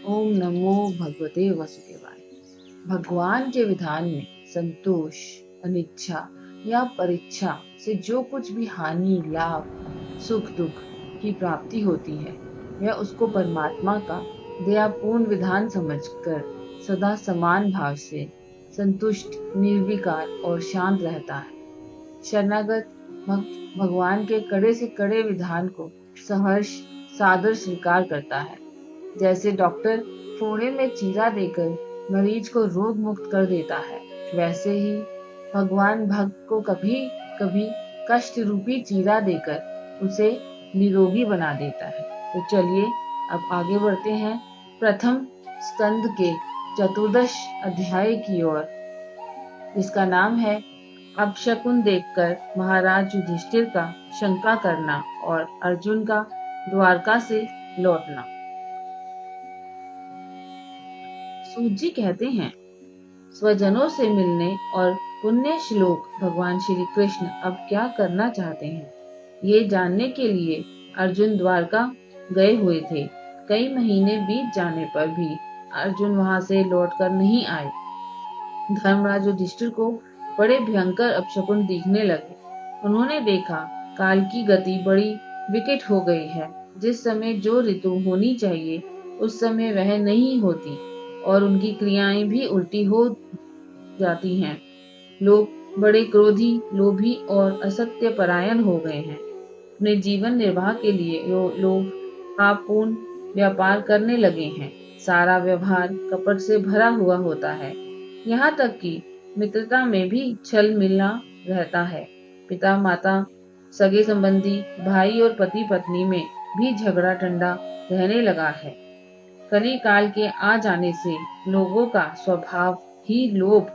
ओम नमो भगवते वासुदेवाय। भगवान के विधान में संतोष, अनिच्छा या परीक्षा से जो कुछ भी हानि, लाभ, सुख, दुख की प्राप्ति होती है, वह उसको परमात्मा का दयापूर्ण विधान समझकर सदा समान भाव से संतुष्ट, निर्विकार और शांत रहता है। शरणागत भक्त भगवान के कड़े से कड़े विधान को सहर्ष सादर स्वीकार करता है। जैसे डॉक्टर फोड़े में चीरा देकर मरीज को रोग मुक्त कर देता है, वैसे ही भगवान भक्त को कभी कभी कष्ट रूपी चीरा देकर उसे निरोगी बना देता है। तो चलिए अब आगे बढ़ते हैं प्रथम स्कंद के चतुर्दश अध्याय की ओर, जिसका नाम है अपशकुन देखकर महाराज युधिष्ठिर का शंका करना और अर्जुन का द्वारका से लौटना। सूत जी कहते हैं, स्वजनों से मिलने और पुण्य श्लोक भगवान श्री कृष्ण अब क्या करना चाहते हैं, ये जानने के लिए अर्जुन द्वारका गए हुए थे। कई महीने बीत जाने पर भी अर्जुन वहां से लौटकर नहीं आए। धर्मराज युधिष्ठिर को बड़े भयंकर अपशकुन दिखने लगे। उन्होंने देखा काल की गति बड़ी विकट हो गई है। जिस समय जो ऋतु होनी चाहिए उस समय वह नहीं होती और उनकी क्रियाएं भी उल्टी हो जाती हैं। लोग बड़े क्रोधी, लोभी और असत्य परायण हो गए हैं। अपने जीवन निर्वाह के लिए लोग पापपूर्ण व्यापार करने लगे हैं। सारा व्यवहार कपट से भरा हुआ होता है। यहाँ तक कि मित्रता में भी छल मिलना रहता है। पिता माता, सगे संबंधी, भाई और पति पत्नी में भी झगड़ा ठंडा रहने लगा है। कली काल के आ जाने से लोगों का स्वभाव ही लोभ,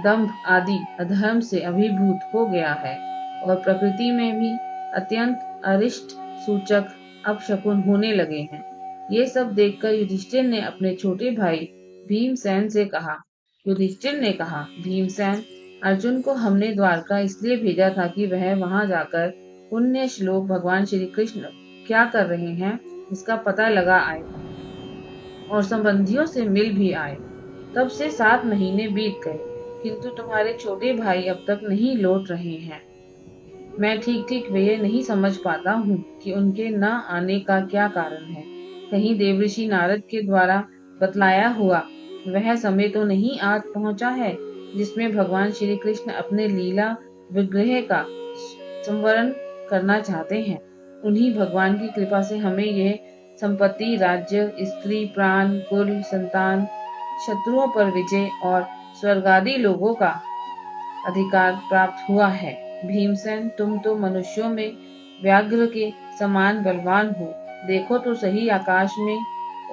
दंभ आदि अधर्म से अभिभूत हो गया है और प्रकृति में भी अत्यंत अरिष्ट सूचक अपशकुन होने लगे हैं। ये सब देखकर युधिष्ठिर ने अपने छोटे भाई भीमसेन से कहा। युधिष्ठिर ने कहा, भीमसेन, अर्जुन को हमने द्वारका इसलिए भेजा था कि वह वहां जाकर पुण्य श्लोक भगवान श्री कृष्ण क्या कर रहे हैं इसका पता लगा आए और संबंधियों से मिल भी आए। तब से 7 महीने बीत गए, किंतु तुम्हारे छोटे भाई अब तक नहीं लौट रहे हैं। मैं ठीक ठीक ये नहीं समझ पाता हूँ कि उनके न आने का क्या कारण है। कहीं देवऋषि नारद के द्वारा बतलाया हुआ वह समय तो नहीं आज पहुंचा है जिसमें भगवान श्री कृष्ण अपने लीला विग्रह का संवरण करना चाहते हैं। उन्हीं भगवान की कृपा से हमें यह संपत्ति, राज्य, स्त्री, प्राण, कुल, संतान, शत्रुओं पर विजय और स्वर्गादि लोगों का अधिकार प्राप्त हुआ है। भीमसेन, तुम तो मनुष्यों में व्याघ्र के समान बलवान हो। देखो तो सही, आकाश में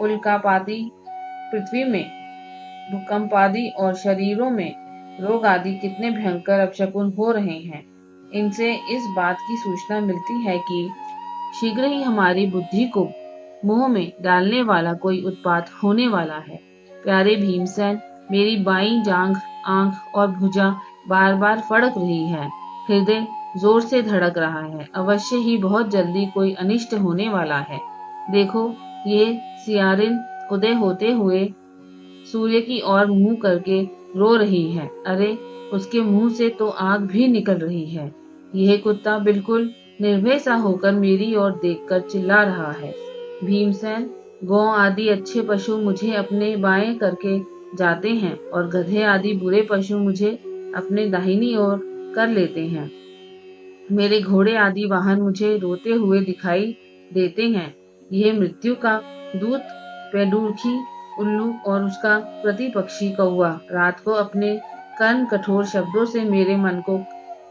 उल्कापाती, पृथ्वी में भूकंपादि और शरीरों में रोग आदि कितने भयंकर अपशकुन हो रहे हैं। इनसे इस बात की सूचना मिलती है कि शीघ्र ही हमारी बुद्धि को मोह में डालने वाला कोई उत्पात होने वाला है। प्यारे भीमसेन, मेरी बाईं जांघ, आंख और भुजा बार बार फड़क रही है। हृदय जोर से धड़क रहा है। अवश्य ही बहुत जल्दी कोई अनिष्ट होने वाला है। देखो, ये सियारिन उदय होते हुए सूर्य की ओर मुंह करके रो रही है। अरे, उसके मुंह से तो आग भी निकल रही है। यह कुत्ता बिल्कुल निर्भय सा होकर मेरी ओर देखकर चिल्ला रहा है। भीमसेन, गौ आदि अच्छे पशु मुझे अपने बाएं करके जाते हैं और गधे आदि बुरे पशु मुझे अपने दाहिनी ओर कर लेते हैं। मेरे घोड़े आदि वाहन मुझे रोते हुए दिखाई देते हैं। यह मृत्यु का दूत पेडुरखी उल्लू और उसका प्रतिपक्षी कौवा रात को अपने कर्ण कठोर शब्दों से मेरे मन को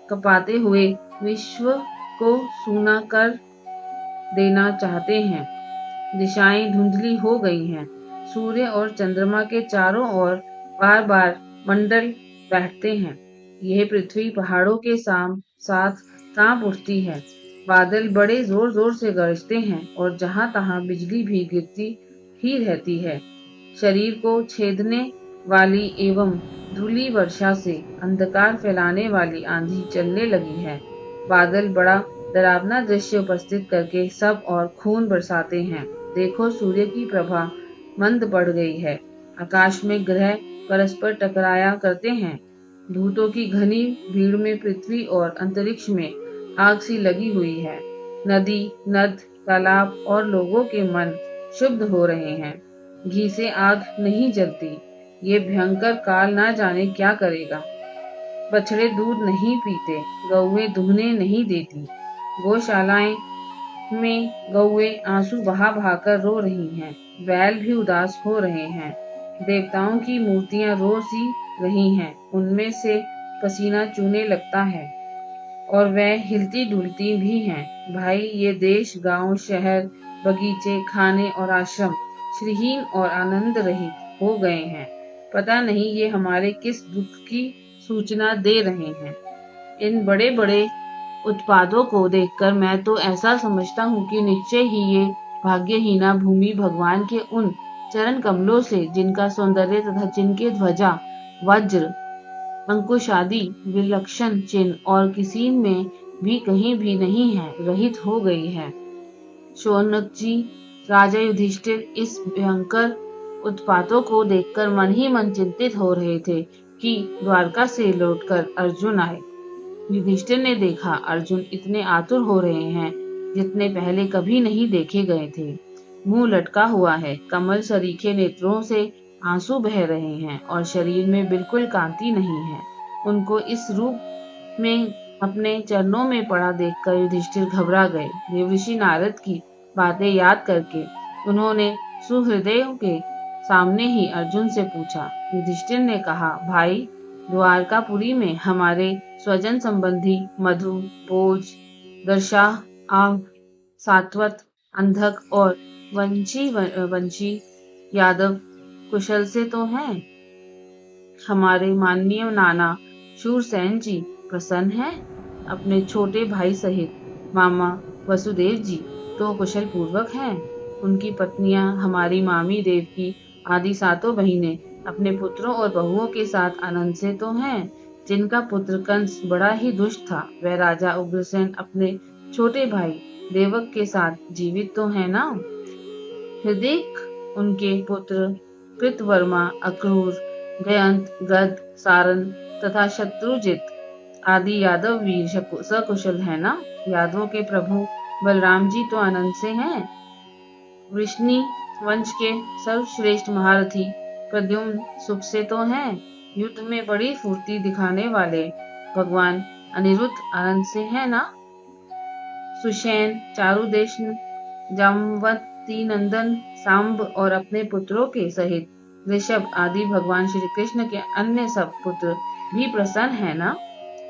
कपाते हुए विश्व को सूना कर देना चाहते हैं। दिशाएं धुंधली हो गई हैं। सूर्य और चंद्रमा के चारों ओर बार बार मंडल बैठते हैं। यह पृथ्वी पहाड़ों के साथ कांप उठती है। बादल बड़े जोर जोर से गरजते हैं और जहां तहां बिजली भी गिरती ही रहती है। शरीर को छेदने वाली एवं धूली वर्षा से अंधकार फैलाने वाली आंधी चलने लगी है। बादल बड़ा डरावना दृश्य उपस्थित करके सब और खून बरसाते हैं। देखो, सूर्य की प्रभा मंद पड़ गई है। आकाश में ग्रह परस्पर टकराया करते हैं। भूतों की घनी भीड़ में पृथ्वी और अंतरिक्ष में आग सी लगी हुई है। नदी, नद, तालाब और लोगों के मन शुद्ध हो रहे हैं। घी से आग नहीं जलती। ये भयंकर काल ना जाने क्या करेगा। बछड़े दूध नहीं पीते, गौएं दुहने नहीं देती। गौशालाएं में गौएं आंसू बहा बहाकर रो रही हैं। बैल भी उदास हो रहे हैं। देवताओं की मूर्तियां रो सी रही हैं। उनमें से पसीना चूने लगता है और वह हिलती डुलती भी हैं। भाई, ये देश, गांव, शहर, बगीचे, खाने और आश्रम श्रीहीन और आनंद रहित हो गए हैं। पता नहीं ये हमारे किस दुख की सूचना दे रहे हैं। इन बड़े बड़े उत्पादों को देखकर मैं तो ऐसा समझता हूँ कि निश्चय ही ये भाग्यहीना भूमि भगवान के उन चरण कमलों से, जिनका सौंदर्य तथा जिनके ध्वजा, वज्र, अंकुश आदि विलक्षण चिन्ह और किसी में भी कहीं भी नहीं है, रहित हो गई है। शौनक जी, राजा युधिष्ठिर इस भयंकर उत्पातों को देखकर मन ही मन चिंतित हो रहे थे कि द्वारका से लौटकर अर्जुन आए। युधिष्ठिर ने देखा अर्जुन इतने आतुर हो रहे हैं जितने पहले कभी नहीं देखे गए थे। मुंह लटका हुआ है, कमल सरीखे नेत्रों से आंसू बह रहे हैं और शरीर में बिल्कुल कांति नहीं है। उनको इस रूप में अपने चरणों में पड़ा देखकर युधिष्ठिर घबरा गए। देवर्षि नारद की बातें याद करके उन्होंने सुहृदयों के सामने ही अर्जुन से पूछा। युधिष्ठिर ने कहा, भाई, द्वारकापुरी में हमारे स्वजन संबंधी मधु, भोज, दर्शाह, आव, सात्वत, अंधक और वंशी यादव कुशल से तो हैं। हमारे माननीय नाना शूरसेन जी प्रसन्न हैं। अपने छोटे भाई सहित मामा वसुदेव जी तो कुशल पूर्वक हैं। उनकी पत्नियां हमारी मामी देवकी आदि सातों बहिनें अपने पुत्रों और बहुओं के साथ आनंद से तो हैं। जिनका पुत्र कंस बड़ा ही दुष्ट था, वह राजा उग्रसेन अपने छोटे भाई देवक के साथ जीवित तो है ना। हृदय उनके पुत्र कृतवर्मा, अक्रूर, जयंत, गद, सारन तथा शत्रुजित आदि यादव वीर सकुशल है ना। यादवों के प्रभु बलराम जी तो आनंद से हैं। वृष्णि वंश के सर्वश्रेष्ठ महारथी प्रद्युम्न सुख से तो हैं। युद्ध में बड़ी फुर्ती दिखाने वाले भगवान अनिरुद्ध आनंद से है ना। सुषेण, चारुदेशन, जामवती नंदन, सांब और अपने पुत्रों के सहित ऋषभ आदि भगवान श्री कृष्ण के अन्य सब पुत्र भी प्रसन्न है ना।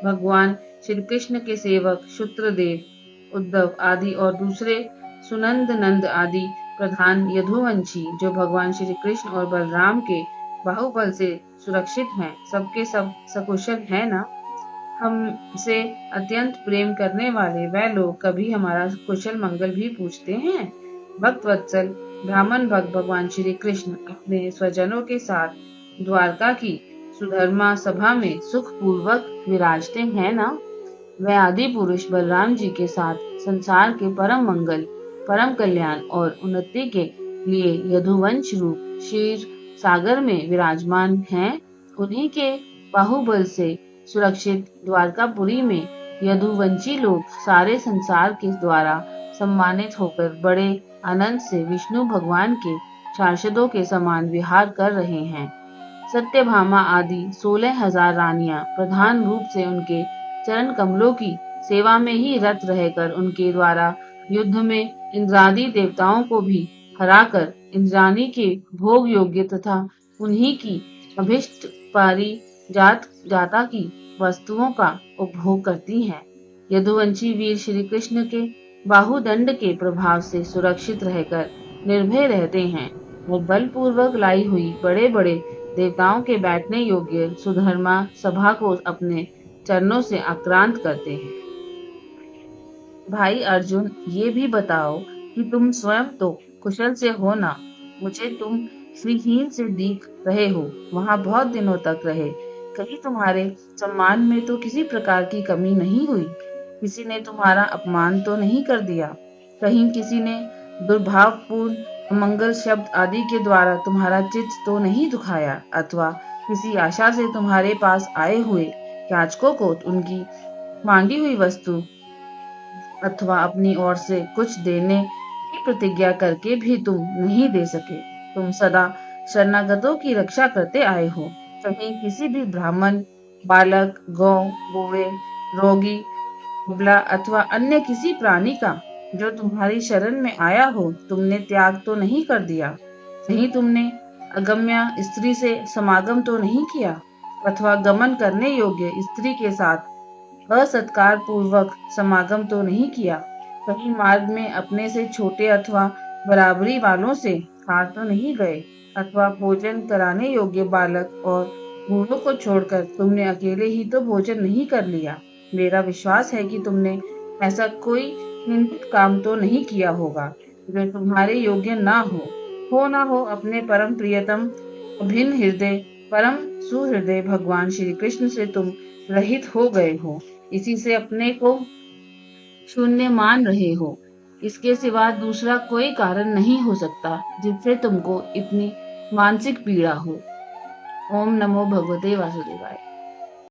भगवान श्री कृष्ण के सेवक शुत्रदेव, उद्धव आदि और दूसरे सुनंद नंद आदि प्रधान यदुवंशी जो भगवान श्री कृष्ण और बलराम के बाहुबल से सुरक्षित हैं, सबके सब सकुशल है ना। हमसे अत्यंत प्रेम करने वाले वह लोग कभी हमारा कुशल मंगल भी पूछते हैं। भक्त वत्सल ब्राह्मण भक्त भगवान श्री कृष्ण अपने स्वजनों के साथ द्वारका की सुधर्मा सभा में सुख पूर्वक विराजते हैं ना। वह आदि पुरुष बलराम जी के साथ संसार के परम मंगल, परम कल्याण और उन्नति के लिए यदुवंश रूप क्षीर सागर में विराजमान हैं। उन्हीं के बाहुबल से सुरक्षित द्वारकापुरी में यदुवंशी लोग सारे संसार के द्वारा सम्मानित होकर बड़े आनंद से विष्णु भगवान के पार्षदों के समान विहार कर रहे हैं। सत्यभामा आदि 16,000 रानियां प्रधान रूप से उनके चरण कमलों की सेवा में ही रत रहकर उनके द्वारा युद्ध में इंद्रादि देवताओं को भी हराकर इंद्राणी के भोग योग्य तथा उन्हीं की अभिष्ट जाता की वस्तुओं का उपभोग करती हैं। यदुवंशी वीर श्री कृष्ण के बाहुदंड के प्रभाव से सुरक्षित रहकर निर्भय रहते हैं और बलपूर्वक लाई हुई बड़े बड़े देवताओं के बैठने योग्य सुधर्मा सभा को अपने चरणों से आक्रांत करते हैं। भाई अर्जुन, ये भी बताओ कि तुम स्वयं तो कुशल से हो ना। मुझे तुम श्रीहीन से दिख रहे हो, वहां बहुत दिनों तक रहे। कहीं तुम्हारे सम्मान में तो किसी प्रकार की कमी नहीं हुई? किसी ने तुम्हारा अपमान तो नहीं कर दिया? कहीं किसी ने दुर्भावपूर्ण अमंगल शब्द आदि के द्वारा तुम्हारा चित्त तो नहीं दुखाया, अथवा किसी आशा से तुम्हारे पास आए हुए याचकों को उनकी मांगी हुई वस्तु अथवा अपनी ओर से कुछ देने की प्रतिज्ञा करके भी तुम नहीं दे सके। तुम सदा शरणागतों की रक्षा करते आए हो। कहीं किसी भी ब्राह्मण, बालक, गौ, बूढ़े, रोगी, दुबला अथवा अन्य किसी प्राणी का जो तुम्हारी शरण में आया हो, तुमने त्याग तो नहीं कर दिया। कहीं तुमने अगम्य स्त्री से समागम तो नहीं किया, अथवा गमन करने योग्य स्त्री के साथ असत्कार पूर्वक समागम तो नहीं किया। कहीं मार्ग में अपने से छोटे अथवा बराबरी वालों से हार तो नहीं गए, अथवा भोजन कराने योग्य बालक और बूढ़ों को छोड़कर तुमने अकेले ही तो भोजन नहीं कर लिया। मेरा विश्वास है कि तुमने ऐसा कोई निंदित काम तो नहीं किया होगा जो तुम्हारे योग्य ना हो ना हो अपने परम प्रियतम अभिन्न हृदय परम सुहृदय भगवान श्री कृष्ण से तुम रहित हो गए हो। इसी से अपने को शून्य मान रहे हो। इसके सिवा दूसरा कोई कारण नहीं हो सकता जिससे तुमको इतनी मानसिक पीड़ा हो। ओम नमो भगवते वासुदेवाय।